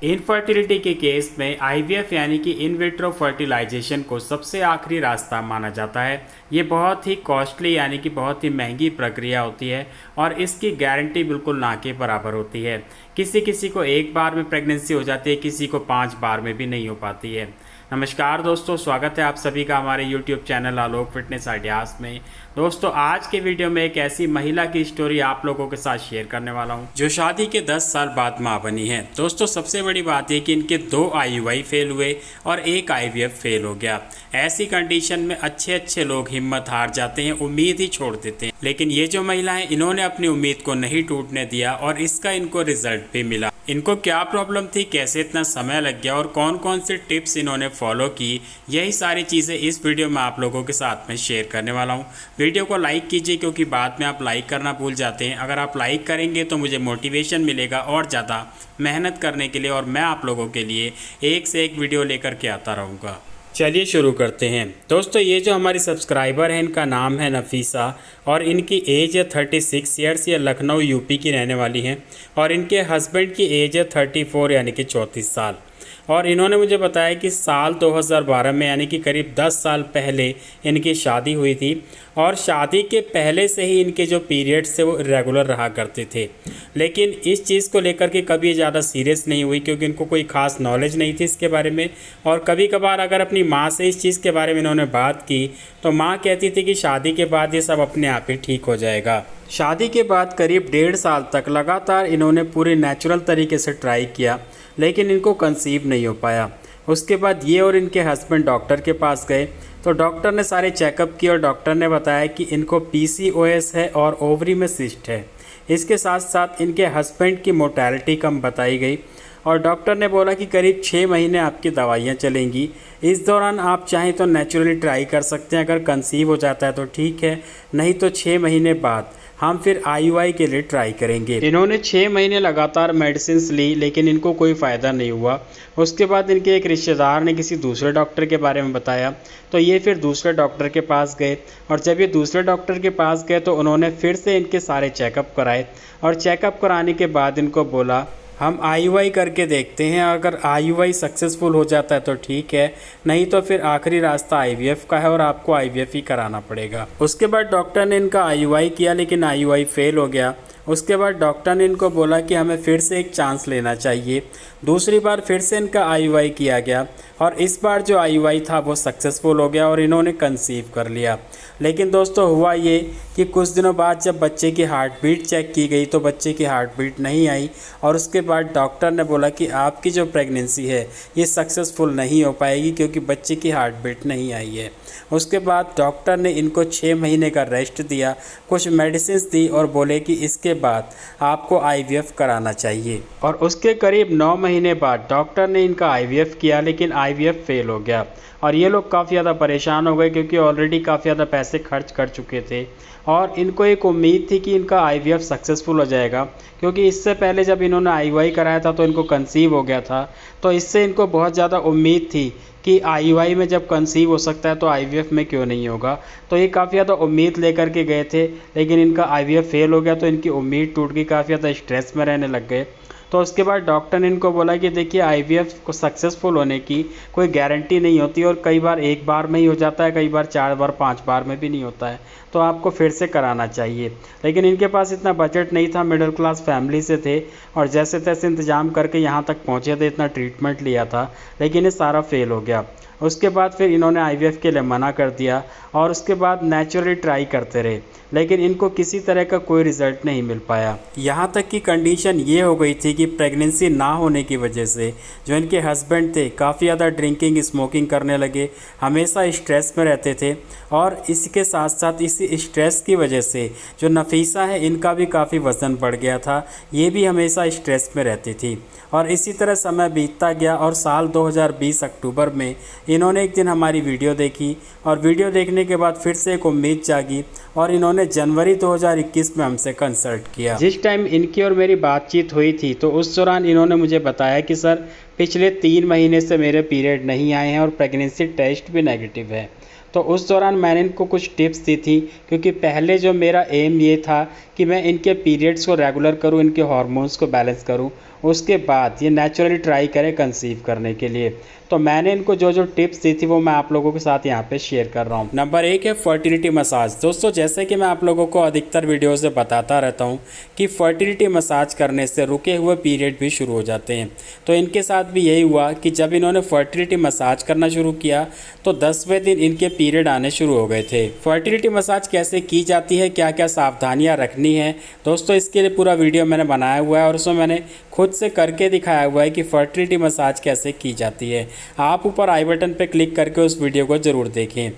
Infertility के case में IVF यानी कि इन विट्रो फर्टिलाइजेशन को सबसे आखिरी रास्ता माना जाता है। ये बहुत ही कॉस्टली यानी कि बहुत ही महंगी प्रक्रिया होती है और इसकी गारंटी बिल्कुल ना के बराबर होती है। किसी किसी को एक बार में प्रेगनेंसी हो जाती है, किसी को 5 बार में भी नहीं हो पाती है। नमस्कार दोस्तों, स्वागत है आप सभी का हमारे YouTube चैनल आलोक फिटनेस आइडियाज़ में। दोस्तों, आज के वीडियो में एक ऐसी महिला की स्टोरी आप लोगों के साथ शेयर करने वाला हूं जो शादी के 10 साल बाद मां बनी है। दोस्तों, सबसे बड़ी बात यह कि इनके 2 IUI फेल हुए और 1 IVF फेल हो गया। ऐसी कंडीशन में अच्छे लोग हिम्मत हार जाते हैं, उम्मीद ही छोड़ देते हैं। लेकिन ये जो महिला है, इन्होंने अपनी उम्मीद को नहीं टूटने दिया और इसका इनको रिजल्ट भी मिला। इनको क्या प्रॉब्लम थी, कैसे इतना समय लग गया और कौन कौन से टिप्स इन्होंने फॉलो की, यही सारी चीज़ें इस वीडियो में आप लोगों के साथ में शेयर करने वाला हूं। वीडियो को लाइक कीजिए क्योंकि बाद में आप लाइक करना भूल जाते हैं। अगर आप लाइक करेंगे तो मुझे मोटिवेशन मिलेगा और ज़्यादा मेहनत करने के लिए, और मैं आप लोगों के लिए एक से एक वीडियो लेकर के आता रहूँगा। चलिए शुरू करते हैं। दोस्तों, ये जो हमारी सब्सक्राइबर है, इनका नाम है नफीसा और इनकी एज है 36 ईयर्स। ये लखनऊ यूपी की रहने वाली हैं और इनके हस्बैंड की एज है 34 यानी कि 34 साल। और इन्होंने मुझे बताया कि साल 2012 में यानी कि करीब 10 साल पहले इनकी शादी हुई थी और शादी के पहले से ही इनके जो पीरियड्स थे वो रेगुलर रहा करते थे। लेकिन इस चीज़ को लेकर के कभी ज़्यादा सीरियस नहीं हुई क्योंकि इनको कोई ख़ास नॉलेज नहीं थी इसके बारे में। और कभी कभार अगर अपनी माँ से इस चीज़ के बारे में इन्होंने बात की तो माँ कहती थी कि शादी के बाद ये सब अपने आप ही ठीक हो जाएगा। शादी के बाद करीब 1.5 साल तक लगातार इन्होंने पूरे नेचुरल तरीके से ट्राई किया लेकिन इनको कंसीव नहीं हो पाया। उसके बाद ये और इनके हस्बैंड डॉक्टर के पास गए तो डॉक्टर ने सारे चेकअप किए और डॉक्टर ने बताया कि इनको PCOS है और ओवरी में सिस्ट है। इसके साथ साथ इनके हस्बैंड की मोर्टेलिटी कम बताई गई और डॉक्टर ने बोला कि करीब 6 महीने आपकी दवाइयाँ चलेंगी। इस दौरान आप चाहें तो नेचुरली ट्राई कर सकते हैं, अगर कंसीव हो जाता है तो ठीक है, नहीं तो 6 महीने बाद हम फिर IUI के लिए ट्राई करेंगे। इन्होंने 6 महीने लगातार मेडिसिन ली लेकिन इनको कोई फ़ायदा नहीं हुआ। उसके बाद इनके एक रिश्तेदार ने किसी दूसरे डॉक्टर के बारे में बताया तो ये फिर दूसरे डॉक्टर के पास गए और जब ये दूसरे डॉक्टर के पास गए तो उन्होंने फिर से इनके सारे चेकअप कराए और चेकअप कराने के बाद इनको बोला हम IUI करके देखते हैं, अगर IUI सक्सेसफुल हो जाता है तो ठीक है, नहीं तो फिर आखिरी रास्ता IVF का है और आपको IVF ही कराना पड़ेगा। उसके बाद डॉक्टर ने इनका IUI किया लेकिन IUI फेल हो गया। उसके बाद डॉक्टर ने इनको बोला कि हमें फिर से एक चांस लेना चाहिए। दूसरी बार फिर से इनका IUI किया गया और इस बार जो IUI था वो सक्सेसफुल हो गया और इन्होंने कंसीव कर लिया। लेकिन दोस्तों, हुआ ये कि कुछ दिनों बाद जब बच्चे की हार्ट बीट चेक की गई तो बच्चे की हार्ट बीट नहीं आई और उसके बाद डॉक्टर ने बोला कि आपकी जो प्रेगनेंसी है ये सक्सेसफुल नहीं हो पाएगी क्योंकि बच्चे की हार्ट बीट नहीं आई है। उसके बाद डॉक्टर ने इनको 6 महीने का रेस्ट दिया, कुछ मेडिसिन दी और बोले कि इसके बाद आपको IVF कराना चाहिए। और उसके करीब 9 महीने बाद डॉक्टर ने इनका IVF किया लेकिन IVF फेल हो गया और ये लोग काफ़ी ज़्यादा परेशान हो गए क्योंकि ऑलरेडी काफ़ी ज़्यादा पैसे खर्च कर चुके थे और इनको एक उम्मीद थी कि इनका IVF सक्सेसफुल हो जाएगा क्योंकि इससे पहले जब इन्होंने IUI कराया था तो इनको कंसीव हो गया था। तो इससे इनको बहुत ज़्यादा उम्मीद थी कि IUI में जब कंसीव हो सकता है तो IVF में क्यों नहीं होगा। तो ये काफ़ी ज़्यादा उम्मीद लेकर के गए थे लेकिन इनका IVF फेल हो गया तो इनकी उम्मीद टूट गई, काफ़ी ज़्यादा स्ट्रेस में रहने लग गए। तो उसके बाद डॉक्टर ने इनको बोला कि देखिए IVF को सक्सेसफुल होने की कोई गारंटी नहीं होती और कई बार 1 बार में ही हो जाता है, कई बार 4 बार 5 बार में भी नहीं होता है, तो आपको फिर से कराना चाहिए। लेकिन इनके पास इतना बजट नहीं था, मिडिल क्लास फैमिली से थे और जैसे तैसे इंतज़ाम करके यहाँ तक पहुँचे थे, इतना ट्रीटमेंट लिया था लेकिन ये सारा फेल हो गया। उसके बाद फिर इन्होंने IVF के लिए मना कर दिया और उसके बाद नेचुरली ट्राई करते रहे लेकिन इनको किसी तरह का कोई रिज़ल्ट नहीं मिल पाया। यहाँ तक कि कंडीशन ये हो गई थी कि प्रेगनेंसी ना होने की वजह से जो इनके हस्बैंड थे काफ़ी ज़्यादा ड्रिंकिंग स्मोकिंग करने लगे, हमेशा स्ट्रेस में रहते थे और इसके साथ साथ इसी स्ट्रेस की वजह से जो नफीसा है इनका भी काफ़ी वज़न बढ़ गया था, ये भी हमेशा स्ट्रेस में रहती थी। और इसी तरह समय बीतता गया और साल 2020 अक्टूबर में इन्होंने एक दिन हमारी वीडियो देखी और वीडियो देखने के बाद फिर से एक उम्मीद जागी और इन्होंने जनवरी 2021 में हमसे कंसल्ट किया। जिस टाइम इनकी और मेरी बातचीत हुई थी तो उस दौरान इन्होंने मुझे बताया कि सर पिछले 3 महीने से मेरे पीरियड नहीं आए हैं और प्रेगनेंसी टेस्ट भी नेगेटिव है। तो उस दौरान मैंने इनको कुछ टिप्स दी थी क्योंकि पहले जो मेरा एम ये था कि मैं इनके पीरियड्स को रेगुलर करूं, इनके हार्मोन्स को बैलेंस करूं। उसके बाद ये नेचुरली ट्राई करें कंसीव करने के लिए। तो मैंने इनको जो जो टिप्स दी थी वो मैं आप लोगों के साथ यहाँ पे शेयर कर रहा हूँ। नंबर 1 है फर्टिलिटी मसाज। दोस्तों जैसे कि मैं आप लोगों को अधिकतर वीडियो से बताता रहता हूँ कि फर्टिलिटी मसाज करने से रुके हुए पीरियड भी शुरू हो जाते हैं। तो इनके साथ भी यही हुआ कि जब इन्होंने फर्टिलिटी मसाज करना शुरू किया तो 10वें दिन इनके पीरियड आने शुरू हो गए थे। फर्टिलिटी मसाज कैसे की जाती है, क्या क्या सावधानियाँ रखनी है दोस्तों, इसके लिए पूरा वीडियो मैंने बनाया हुआ है और उसमें मैंने खुद से करके दिखाया हुआ है कि फर्टिलिटी मसाज कैसे की जाती है। आप ऊपर आई बटन पर क्लिक करके उस वीडियो को ज़रूर देखें।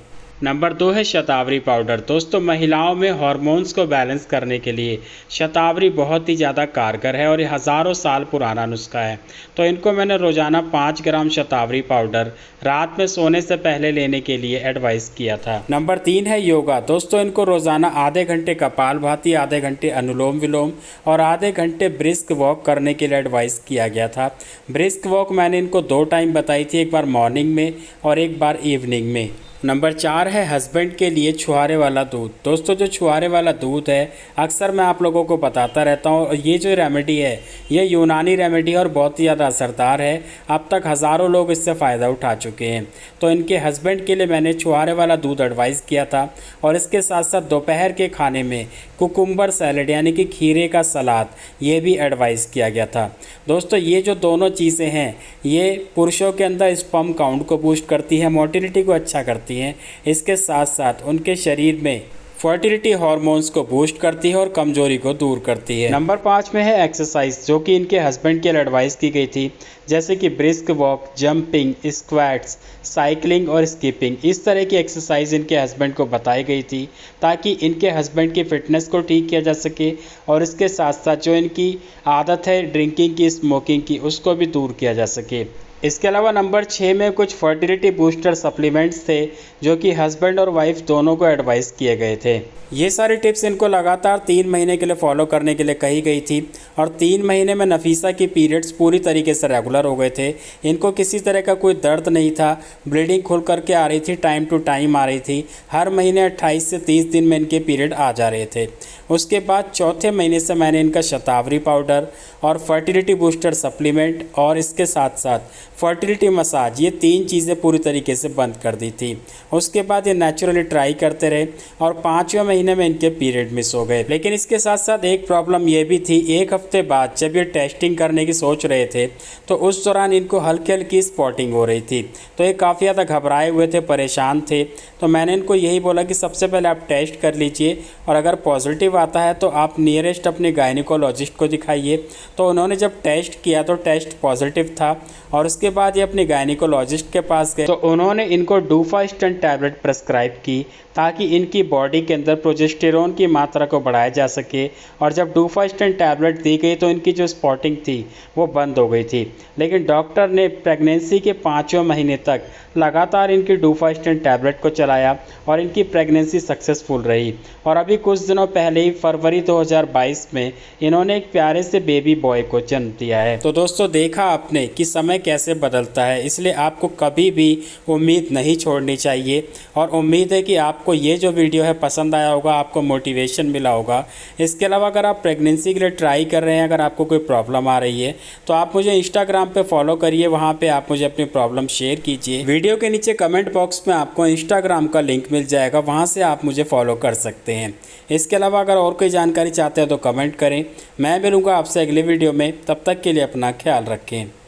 नंबर 2 है शतावरी पाउडर। दोस्तों महिलाओं में हार्मोन्स को बैलेंस करने के लिए शतावरी बहुत ही ज़्यादा कारगर है और ये हज़ारों साल पुराना नुस्खा है। तो इनको मैंने रोज़ाना 5 ग्राम शतावरी पाउडर रात में सोने से पहले लेने के लिए एडवाइस किया था। नंबर 3 है योगा। दोस्तों इनको रोज़ाना आधे घंटे कपालभाति, आधे घंटे अनुलोम विलोम और आधे घंटे ब्रिस्क वॉक करने के लिए एडवाइस किया गया था। ब्रिस्क वॉक मैंने इनको 2 टाइम बताई थी, एक बार मॉर्निंग में और एक बार इवनिंग में। नंबर 4 है हस्बैंड के लिए छुहारे वाला दूध। दोस्तों जो छुहारे वाला दूध है अक्सर मैं आप लोगों को बताता रहता हूँ, और ये जो रेमेडी है ये यूनानी रेमेडी है और बहुत ही ज़्यादा असरदार है। अब तक हज़ारों लोग इससे फ़ायदा उठा चुके हैं। तो इनके हस्बैंड के लिए मैंने छुहारे वाला दूध एडवाइस किया था और इसके साथ साथ दोपहर के खाने में कुकुम्बर सैलड यानी कि खीरे का सलाद ये भी एडवाइस किया गया था। दोस्तों ये जो दोनों चीज़ें हैं ये पुरुषों के अंदर स्पर्म काउंट को बूस्ट करती है, मोटिलिटी को अच्छा करती हैं, इसके साथ साथ उनके शरीर में फर्टिलिटी हार्मोन्स को बूस्ट करती है और कमजोरी को दूर करती है। नंबर 5 में है एक्सरसाइज, जो कि इनके हस्बैंड के लिए एडवाइस की गई थी, जैसे कि brisk walk, jumping, squats, cycling और स्किपिंग। इस तरह की एक्सरसाइज इनके हस्बैंड को बताई गई थी ताकि इनके हस्बैंड की फ़िटनेस को ठीक किया जा सके और इसके साथ साथ जो इनकी आदत है ड्रिंकिंग की, स्मोकिंग की, उसको भी दूर किया जा सके। इसके अलावा नंबर 6 में कुछ फर्टिलिटी बूस्टर सप्लीमेंट्स थे जो कि हस्बैंड और वाइफ दोनों को एडवाइस किए गए थे। ये सारी टिप्स इनको लगातार 3 महीने के लिए फॉलो करने के लिए कही गई थी और 3 महीने में नफीसा की पीरियड्स पूरी तरीके से रेगुलर हो गए थे। इनको किसी तरह का कोई दर्द नहीं था, ब्लीडिंग खुल करके आ रही थी, टाइम टू टाइम आ रही थी। हर महीने 28 से 30 दिन में इनके पीरियड आ जा रहे थे। उसके बाद चौथे महीने से मैंने इनका शतावरी पाउडर और फर्टिलिटी बूस्टर सप्लीमेंट और इसके साथ साथ फर्टिलिटी मसाज, ये 3 चीज़ें पूरी तरीके से बंद कर दी थी। उसके बाद ये नेचुरली ट्राई करते रहे और 5वें महीने में इनके पीरियड मिस हो गए। लेकिन इसके साथ साथ एक प्रॉब्लम ये भी थी, 1 हफ्ते बाद जब ये टेस्टिंग करने की सोच रहे थे तो उस दौरान इनको हल्की हल्की स्पॉटिंग हो रही थी। तो ये काफ़ी ज़्यादा घबराए हुए थे, परेशान थे। तो मैंने इनको यही बोला कि सबसे पहले आप टेस्ट कर लीजिए और अगर पॉजिटिव आता है तो आप नियरेस्ट अपने गायनिकोलॉजिस्ट को दिखाइए। तो उन्होंने जब टेस्ट किया तो टेस्ट पॉजिटिव था और उसके बाद ये अपने गायनिकोलॉजिस्ट के पास गए तो उन्होंने इनको डूफास्टन टैबलेट प्रेस्क्राइब की ताकि इनकी बॉडी के अंदर प्रोजेस्टेरोन की मात्रा को बढ़ाया जा सके। और जब डूफास्टन टैबलेट दी गई तो इनकी जो स्पॉटिंग थी वो बंद हो गई थी। लेकिन डॉक्टर ने प्रेगनेंसी के 5वें महीने तक लगातार इनकी डूफास्टन टैबलेट को चलाया और इनकी प्रेगनेंसी सक्सेसफुल रही। और अभी कुछ दिनों पहले ही फरवरी 2022 में इन्होंने एक प्यारे से बेबी बॉय को जन्म दिया है। तो दोस्तों देखा आपने कि समय कैसे बदलता है, इसलिए आपको कभी भी उम्मीद नहीं छोड़नी चाहिए। और उम्मीद है कि आपको ये जो वीडियो है पसंद आया होगा, आपको मोटिवेशन मिला होगा। इसके अलावा अगर आप प्रेगनेंसी के लिए ट्राई कर रहे हैं, अगर आपको कोई प्रॉब्लम आ रही है तो आप मुझे इंस्टाग्राम पे फॉलो करिए, वहाँ पे आप मुझे अपनी प्रॉब्लम शेयर कीजिए। वीडियो के नीचे कमेंट बॉक्स में आपको इंस्टाग्राम का लिंक मिल जाएगा, वहाँ से आप मुझे फॉलो कर सकते हैं। इसके अलावा अगर और कोई जानकारी चाहते हैं तो कमेंट करें। मैं मिलूँगा आपसे अगले वीडियो में, तब तक के लिए अपना ख्याल रखें।